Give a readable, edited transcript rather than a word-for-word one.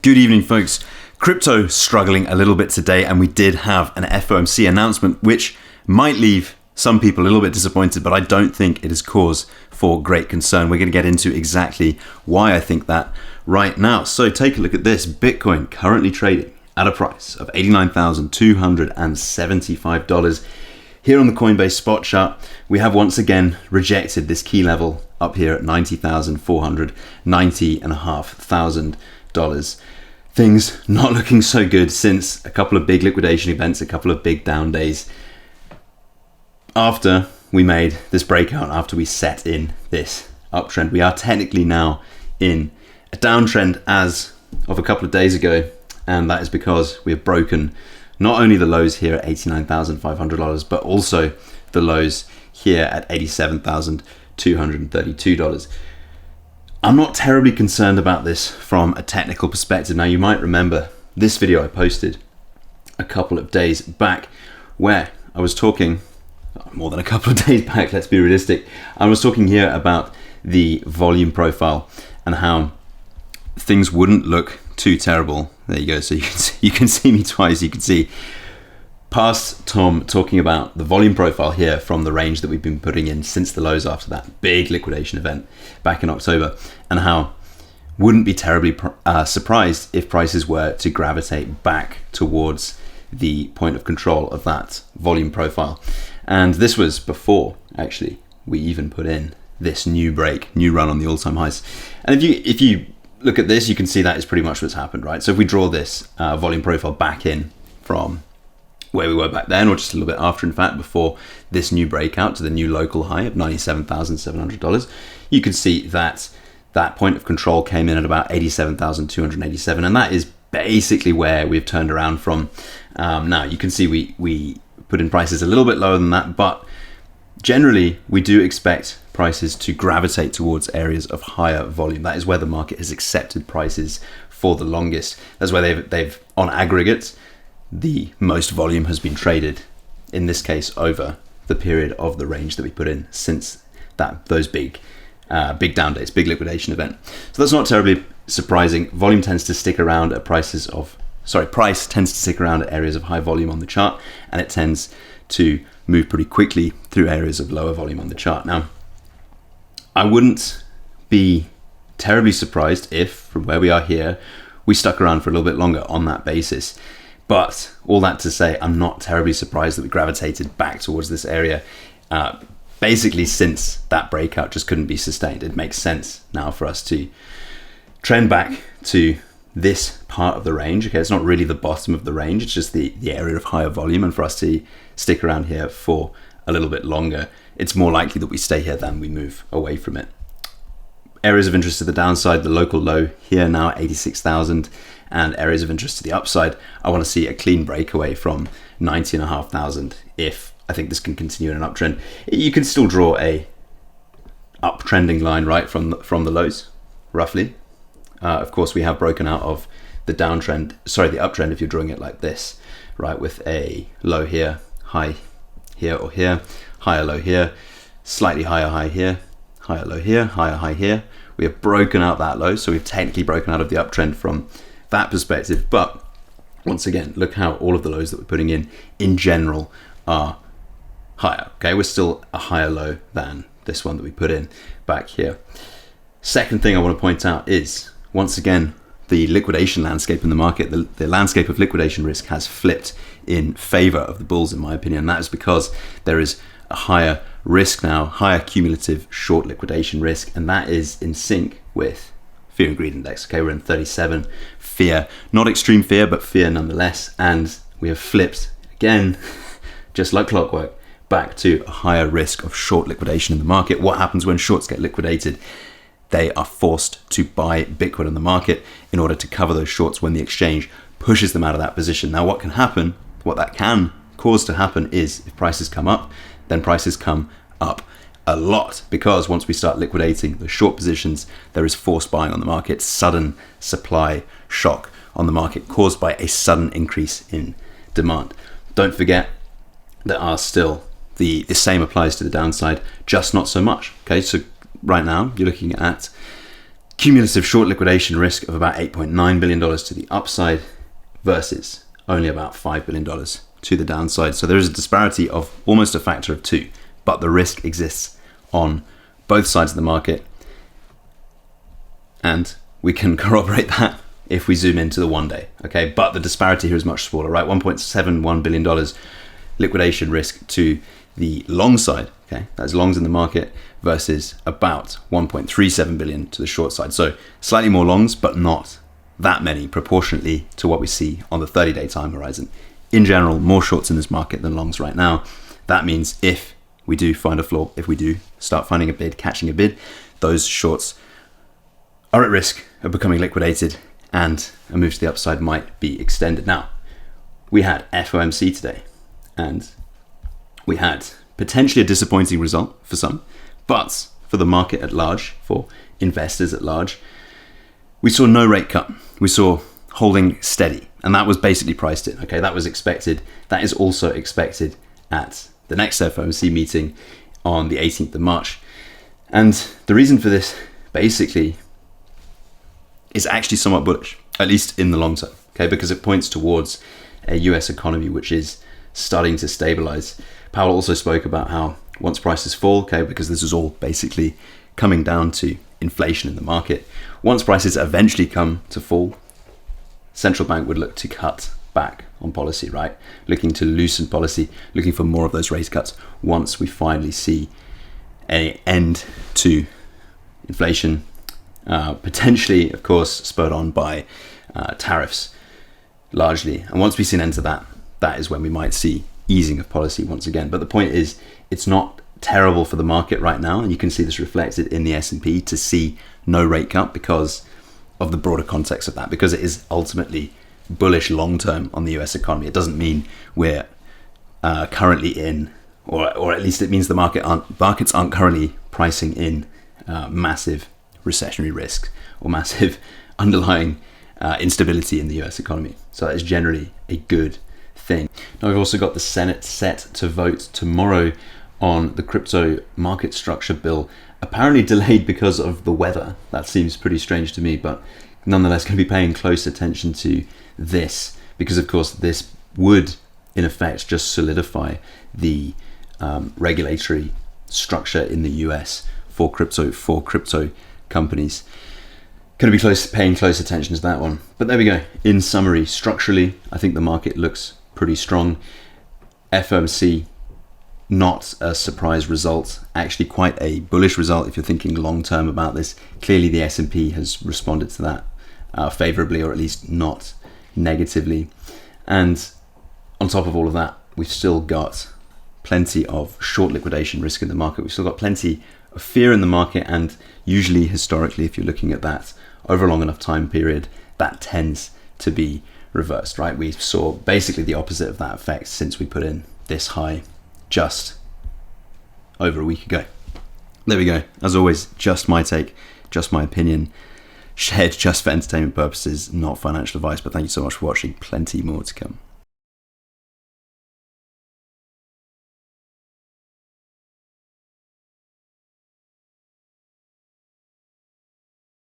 Good evening, folks. Crypto struggling a little bit today, and we did have an FOMC announcement which might leave some people a little bit disappointed, but I don't think it is cause for great concern. We're going to get into exactly why I think that right now. So take a look at this. Bitcoin currently trading at a price of $89,275. Here on the Coinbase spot chart, we have once again rejected this key level up here at $90,400, $90,500. Things not looking so good since a couple of big liquidation events, a couple of big down days. After we made this breakout, after we set in this uptrend, we are technically now in a downtrend as of a couple of days ago, and that is because we have broken not only the lows here at $89,500, but also the lows here at $87,232. I'm not terribly concerned about this from a technical perspective. Now, you might remember this video I posted a couple of days back where I was talking, more than a couple of days back, let's be realistic. I was talking here about the volume profile and how things wouldn't look too terrible. There you go. So you can see me twice. You can see past Tom talking about the volume profile here from the range that we've been putting in since the lows after that big liquidation event back in October, and how wouldn't be terribly surprised if prices were to gravitate back towards the point of control of that volume profile. And this was before actually we even put in this new run on the all-time highs. And if you look at this, you can see that is pretty much what's happened, right? So if we draw this volume profile back in from where we were back then, or just a little bit after, in fact, before this new breakout to the new local high of $97,700, you can see that that point of control came in at about $87,287, and that is basically where we've turned around from. Now, you can see we put in prices a little bit lower than that, but generally, we do expect prices to gravitate towards areas of higher volume. That is where the market has accepted prices for the longest. That's where they've on aggregate, the most volume has been traded, in this case, over the period of the range that we put in since those big down days, big liquidation event. So that's not terribly surprising. Volume tends to stick around at price tends to stick around at areas of high volume on the chart, and it tends to move pretty quickly through areas of lower volume on the chart. Now, I wouldn't be terribly surprised if, from where we are here, we stuck around for a little bit longer on that basis. But all that to say, I'm not terribly surprised that we gravitated back towards this area, basically since that breakout just couldn't be sustained. It makes sense now for us to trend back to this part of the range. Okay, it's not really the bottom of the range, it's just the area of higher volume, and for us to stick around here for a little bit longer, it's more likely that we stay here than we move away from it. Areas of interest to the downside, the local low here now at 86,000, and areas of interest to the upside, I want to see a clean breakaway from 90,500 if I think this can continue in an uptrend. You can still draw a uptrending line right from the lows, roughly. Of course, we have broken out of the uptrend if you're drawing it like this, right, with a low here, high here or here, higher low here, slightly higher high here, higher low here, higher high here. We have broken out that low, so we've technically broken out of the uptrend from that perspective. But once again, look how all of the lows that we're putting in general are higher. Okay, we're still a higher low than this one that we put in back here. Second thing I want to point out is, once again, the liquidation landscape in the market, the landscape of liquidation risk has flipped in favor of the bulls, in my opinion. And that is because there is a higher risk now, higher cumulative short liquidation risk, and that is in sync with fear and greed index. Okay, we're in 37, fear, not extreme fear, but fear nonetheless, and we have flipped again, just like clockwork, back to a higher risk of short liquidation in the market. What happens when shorts get liquidated? They are forced to buy Bitcoin on the market in order to cover those shorts when the exchange pushes them out of that position. Now, what that can cause to happen is, if prices come up, then prices come up a lot, because once we start liquidating the short positions, there is forced buying on the market, sudden supply shock on the market caused by a sudden increase in demand. Don't forget, there are still the same applies to the downside, just not so much. Okay, so right now you're looking at cumulative short liquidation risk of about $8.9 billion to the upside versus only about $5 billion to the downside. So there is a disparity of almost a factor of 2, but the risk exists on both sides of the market. And we can corroborate that if we zoom into the 1 day, okay? But the disparity here is much smaller, right? $1.71 billion liquidation risk to the long side, okay? That's longs in the market versus about 1.37 billion to the short side. So slightly more longs, but not that many proportionately to what we see on the 30-day time horizon. In general, more shorts in this market than longs right now. That means if we do find a floor, if we do start finding a bid, catching a bid, those shorts are at risk of becoming liquidated and a move to the upside might be extended. Now, we had FOMC today and we had potentially a disappointing result for some, but for the market at large, for investors at large, we saw no rate cut. We saw holding steady, and that was basically priced in, okay? That was expected. That is also expected at the next FOMC meeting on the 18th of March. And the reason for this basically is actually somewhat bullish, at least in the long term, okay? Because it points towards a US economy which is starting to stabilize. Powell also spoke about how once prices fall, okay, because this is all basically coming down to inflation in the market. Once prices eventually come to fall, central bank would look to cut back on policy, right? Looking to loosen policy, looking for more of those rate cuts once we finally see an end to inflation, potentially, of course, spurred on by tariffs largely. And once we see an end to that, that is when we might see easing of policy once again. But the point is, it's not terrible for the market right now, and you can see this reflected in the S&P to see no rate cut because of the broader context of that, because it is ultimately bullish long term on the US economy. It doesn't mean we're currently in, or at least it means the markets aren't currently pricing in massive recessionary risk or massive underlying instability in the US economy. So that is generally a good thing. Now we've also got the Senate set to vote tomorrow on the crypto market structure bill, apparently delayed because of the weather. That seems pretty strange to me, but nonetheless going to be paying close attention to this, because of course this would in effect just solidify the regulatory structure in the US for crypto companies. Going to be paying close attention to that one. But there we go. In summary, structurally, I think the market looks pretty strong. FOMC, not a surprise result, actually quite a bullish result if you're thinking long term about this. Clearly the S&P has responded to that favorably, or at least not negatively. And on top of all of that, we've still got plenty of short liquidation risk in the market. We've still got plenty of fear in the market, and usually historically, if you're looking at that over a long enough time period, that tends to be reversed, right? We saw basically the opposite of that effect since we put in this high just over a week ago. There we go. As always, just my take, just my opinion, shared just for entertainment purposes, not financial advice. But thank you so much for watching. Plenty more to come.